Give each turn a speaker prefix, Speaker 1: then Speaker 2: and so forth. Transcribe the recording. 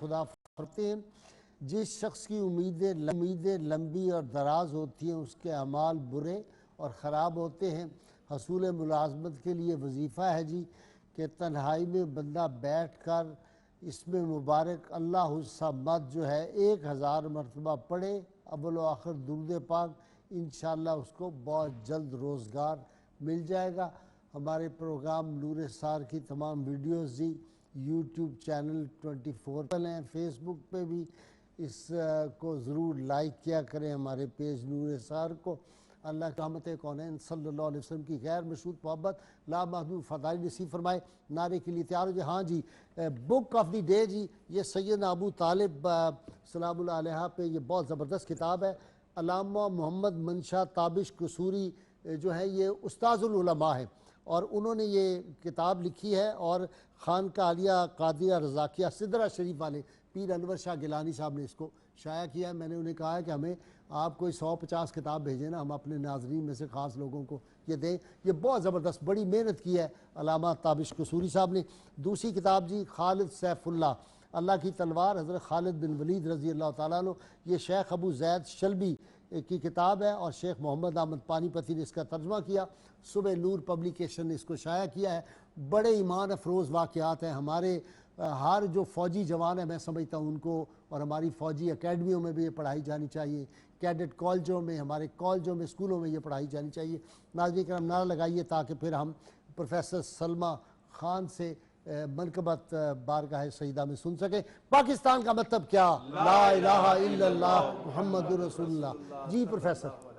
Speaker 1: خدا فرماتے ہیں جس شخص کی امیدیں لمبی اور دراز ہوتی ہیں اس کے اعمال برے اور خراب ہوتے ہیں۔ حصول ملازمت کے لیے وظیفہ ہے جی کہ تنہائی میں بندہ بیٹھ کر اس میں مبارک اللہ الصمد جو ہے 1000 مرتبہ پڑھے، اول و آخر درود پاک، انشاءاللہ اس کو بہت جلد روزگار مل جائے گا۔ ہمارے پروگرام نور اسرار کی تمام ویڈیوز جی یوٹیوب چینل 24 پر ہیں، فیس بک پہ بھی اس کو ضرور لائک کیا کریں، ہمارے پیج نور اسرار کو۔ اللہ رحمت کونین صلی اللہ علیہ وسلم کی غیر مشروط محبت لامحدود فضائل نصیب فرمائے۔ نعرے کے لیے تیار ہو جائے۔ ہاں جی، بک آف دی ڈے جی، یہ سیدنا ابو طالب سلام اللہ علیہ پہ یہ بہت زبردست کتاب ہے۔ علامہ محمد منشا تابش قصوری جو ہے یہ استاذ العلماء ہے اور انہوں نے یہ کتاب لکھی ہے، اور خانقاہ عالیہ قادریہ رضاقیہ سدرہ شریف والے پیر انور شاہ گیلانی صاحب نے اس کو شائع کیا ہے۔ میں نے انہیں کہا ہے کہ ہمیں آپ کوئی 150 کتاب بھیجیں نا، ہم اپنے ناظرین میں سے خاص لوگوں کو یہ دیں۔ یہ بہت زبردست بڑی محنت کی ہے علامہ تابش قصوری صاحب نے۔ دوسری کتاب جی خالد سیف اللہ کی تلوار، حضرت خالد بن ولید رضی اللہ تعالیٰ عنہ، یہ شیخ ابو زید شلبی کی کتاب ہے اور شیخ محمد احمد پانی پتی نے اس کا ترجمہ کیا۔ صبح نور پبلیکیشن نے اس کو شائع کیا ہے۔ بڑے ایمان افروز واقعات ہیں۔ ہمارے ہر جو فوجی جوان ہیں میں سمجھتا ہوں ان کو، اور ہماری فوجی اکیڈمیوں میں بھی یہ پڑھائی جانی چاہیے، کیڈٹ کالجوں میں، ہمارے کالجوں میں، اسکولوں میں یہ پڑھائی جانی چاہیے۔ ناظرین کرام نعرہ لگائیے تاکہ پھر ہم پروفیسر سلمہ خان سے منقبت بارگاہ سیدہ میں سن سکیں۔ پاکستان کا مطلب کیا؟ لا الہ الا اللہ محمد رسول اللہ۔ جی پروفیسر۔